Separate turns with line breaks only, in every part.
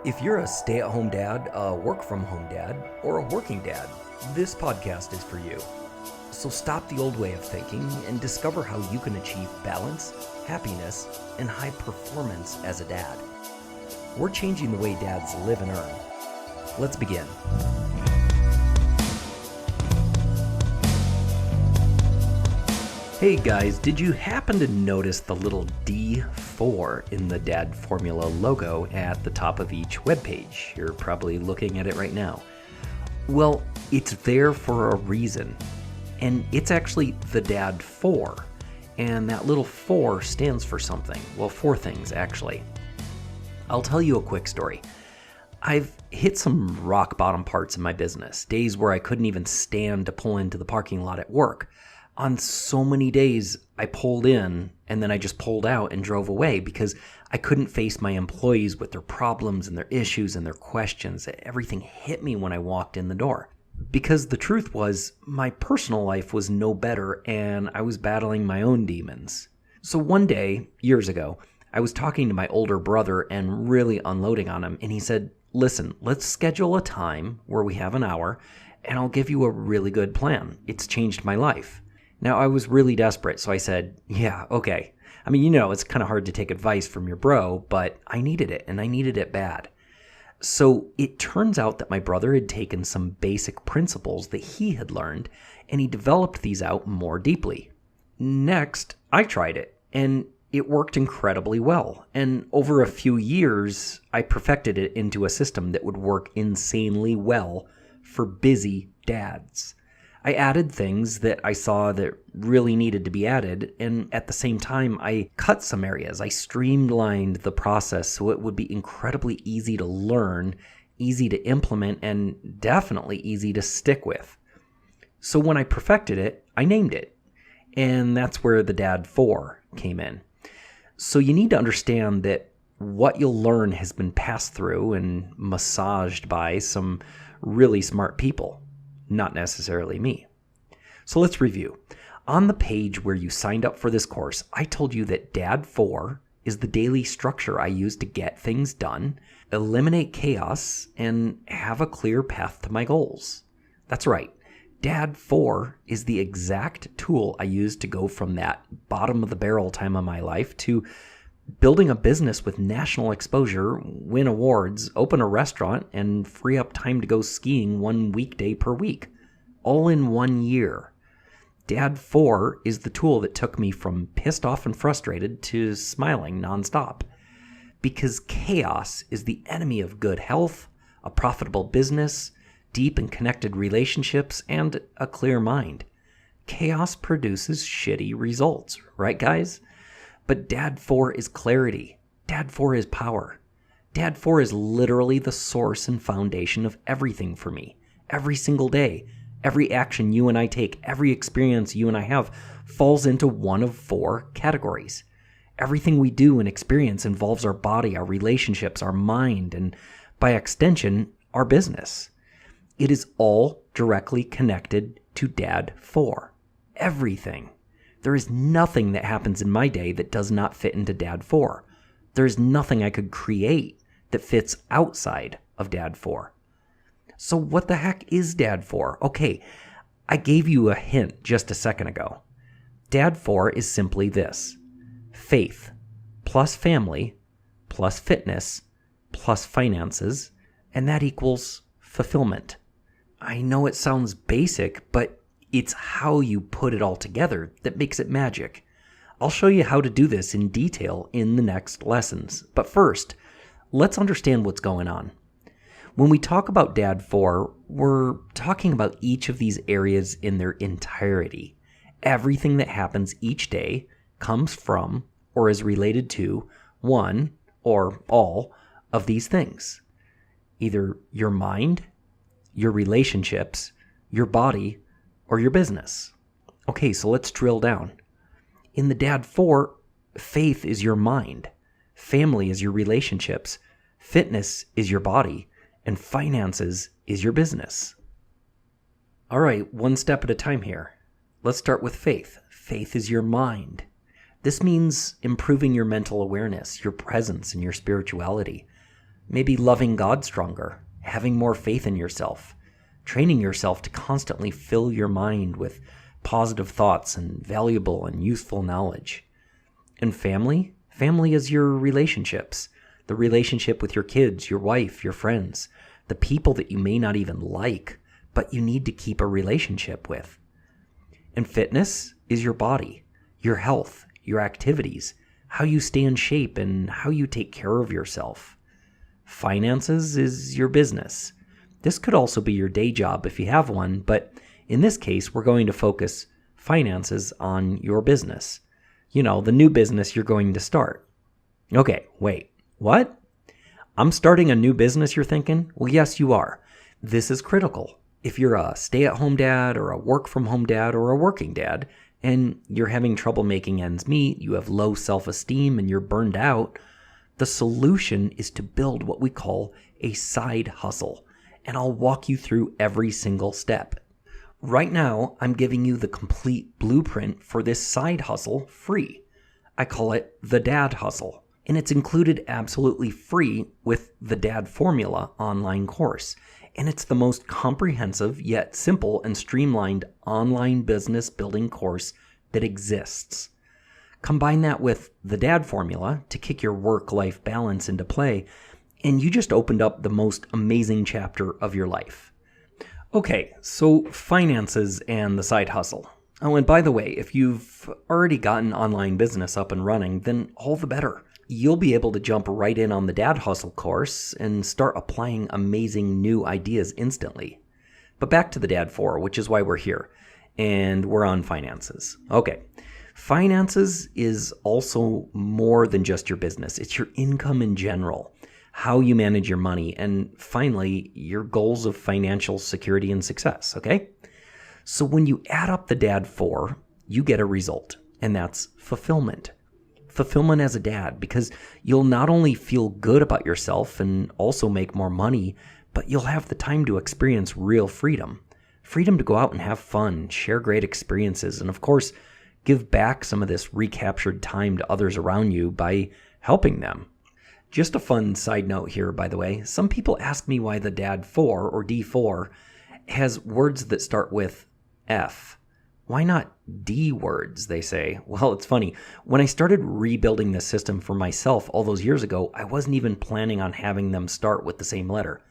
If you're a stay-at-home dad, a work-from-home dad, or a working dad, this podcast is for you. So stop the old way of thinking and discover how you can achieve balance, happiness, and high performance as a dad. We're changing the way dads live and earn. Let's begin. Hey guys, did you happen to notice the little D4 in the DadFormula logo at the top of each webpage? You're probably looking at it right now. Well, it's there for a reason, and it's actually the DAD4, and that little 4 stands for something. Well, 4 things, actually. I'll tell you a quick story. I've hit some rock bottom parts in my business, days where I couldn't even stand to pull into the parking lot at work. On so many days, I pulled in and then I just pulled out and drove away because I couldn't face my employees with their problems and their issues and their questions. Everything hit me when I walked in the door. Because the truth was, my personal life was no better and I was battling my own demons. So one day, years ago, I was talking to my older brother and really unloading on him, and he said, "Listen, let's schedule a time where we have an hour and I'll give you a really good plan. It's changed my life." Now, I was really desperate, so I said, yeah, okay. I mean, it's kind of hard to take advice from your bro, but I needed it, and I needed it bad. So it turns out that my brother had taken some basic principles that he had learned, and he developed these out more deeply. Next, I tried it, and it worked incredibly well. And over a few years, I perfected it into a system that would work insanely well for busy dads. I added things that I saw that really needed to be added, and at the same time, I cut some areas. I streamlined the process so it would be incredibly easy to learn, easy to implement, and definitely easy to stick with. So when I perfected it, I named it, and that's where the DAD4 came in. So you need to understand that what you'll learn has been passed through and massaged by some really smart people. Not necessarily me. So let's review. On the page where you signed up for this course, I told you that DAD4 is the daily structure I use to get things done, eliminate chaos, and have a clear path to my goals. That's right. DAD4 is the exact tool I use to go from that bottom of the barrel time of my life to building a business with national exposure, win awards, open a restaurant, and free up time to go skiing 1 weekday per week. All in 1 year. DAD4 is the tool that took me from pissed off and frustrated to smiling nonstop. Because chaos is the enemy of good health, a profitable business, deep and connected relationships, and a clear mind. Chaos produces shitty results, right guys? But DAD4 is clarity. DAD4 is power. DAD4 is literally the source and foundation of everything for me. Every single day, every action you and I take, every experience you and I have falls into one of 4 categories. Everything we do and experience involves our body, our relationships, our mind, and by extension, our business. It is all directly connected to DAD4. Everything. There is nothing that happens in my day that does not fit into DAD4. There is nothing I could create that fits outside of DAD4. So what the heck is DAD4? Okay, I gave you a hint just a second ago. DAD4 is simply this: faith plus family plus fitness plus finances, and that equals fulfillment. I know it sounds basic, but it's how you put it all together that makes it magic. I'll show you how to do this in detail in the next lessons. But first, let's understand what's going on. When we talk about DAD4, we're talking about each of these areas in their entirety. Everything that happens each day comes from or is related to one or all of these things. Either your mind, your relationships, your body, or your business. Okay, so let's drill down. In the DAD4, faith is your mind, family is your relationships, fitness is your body, and finances is your business. All right, one step at a time here. Let's start with faith. Faith is your mind. This means improving your mental awareness, your presence, and your spirituality. Maybe loving God stronger, having more faith in yourself, training yourself to constantly fill your mind with positive thoughts and valuable and useful knowledge. And family? Family is your relationships. The relationship with your kids, your wife, your friends, the people that you may not even like, but you need to keep a relationship with. And fitness is your body, your health, your activities, how you stay in shape and how you take care of yourself. Finances is your business. This could also be your day job if you have one, but in this case, we're going to focus finances on your business. You know, the new business you're going to start. Okay, wait, what? I'm starting a new business, you're thinking? Well, yes, you are. This is critical. If you're a stay-at-home dad or a work-from-home dad or a working dad, and you're having trouble making ends meet, you have low self-esteem, and you're burned out, the solution is to build what we call a side hustle. And I'll walk you through every single step. Right now, I'm giving you the complete blueprint for this side hustle free. I call it the Dad Hustle, and it's included absolutely free with the DadFormula online course. And it's the most comprehensive yet simple and streamlined online business building course that exists. Combine that with the DadFormula to kick your work-life balance into play, and you just opened up the most amazing chapter of your life. Okay, so finances and the side hustle. Oh, and by the way, if you've already gotten online business up and running, then all the better. You'll be able to jump right in on the Dad Hustle course and start applying amazing new ideas instantly. But back to the DAD4, which is why we're here, and we're on finances. Okay, finances is also more than just your business. It's your income in general, how you manage your money, and finally, your goals of financial security and success, okay? So when you add up the DAD4, you get a result, and that's fulfillment. Fulfillment as a dad, because you'll not only feel good about yourself and also make more money, but you'll have the time to experience real freedom. Freedom to go out and have fun, share great experiences, and of course, give back some of this recaptured time to others around you by helping them. Just a fun side note here, by the way. Some people ask me why the DAD4 or D4 has words that start with F. Why not D words, they say. Well, it's funny. When I started rebuilding this system for myself all those years ago, I wasn't even planning on having them start with the same letter.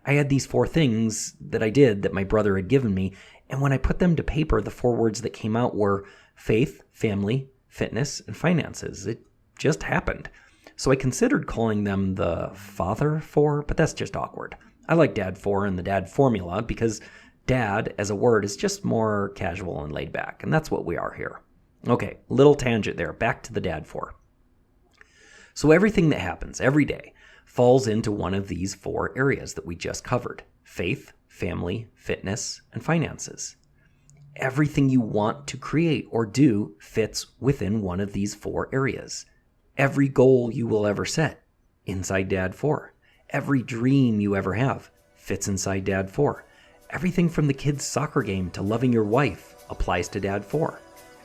I had these 4 things that I did that my brother had given me, and when I put them to paper, the 4 words that came out were faith, family, fitness, and finances. It just happened. So I considered calling them the Father 4, but that's just awkward. I like DAD4 and the DadFormula because dad as a word is just more casual and laid back, and that's what we are here. Okay, little tangent there, back to the DAD4. So everything that happens every day falls into one of these 4 areas that we just covered: faith, family, fitness, and finances. Everything you want to create or do fits within one of these 4 areas. Every goal you will ever set, inside DAD4. Every dream you ever have fits inside DAD4. Everything from the kids' soccer game to loving your wife applies to DAD4.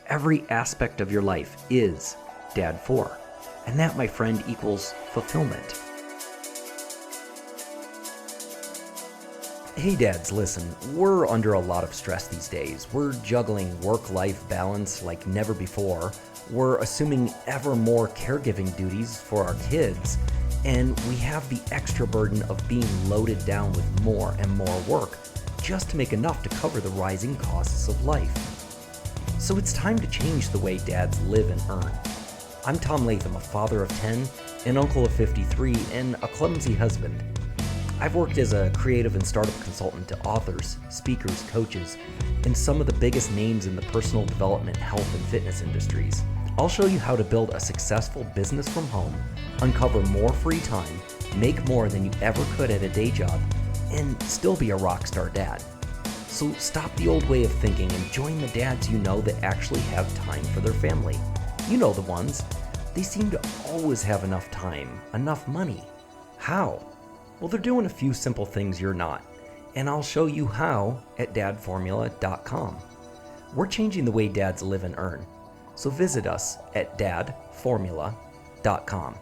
Every aspect of your life is DAD4. And that, my friend, equals fulfillment. Hey dads, listen, we're under a lot of stress these days. We're juggling work-life balance like never before. We're assuming ever more caregiving duties for our kids. And we have the extra burden of being loaded down with more and more work just to make enough to cover the rising costs of life. So it's time to change the way dads live and earn. I'm Tom Latham, a father of 10, an uncle of 53, and a clumsy husband. I've worked as a creative and startup consultant to authors, speakers, coaches, and some of the biggest names in the personal development, health, and fitness industries. I'll show you how to build a successful business from home, uncover more free time, make more than you ever could at a day job, and still be a rock star dad. So stop the old way of thinking and join the dads you know that actually have time for their family. You know the ones. They seem to always have enough time, enough money. How? Well, they're doing a few simple things you're not, and I'll show you how at DadFormula.com. We're changing the way dads live and earn, so visit us at DadFormula.com.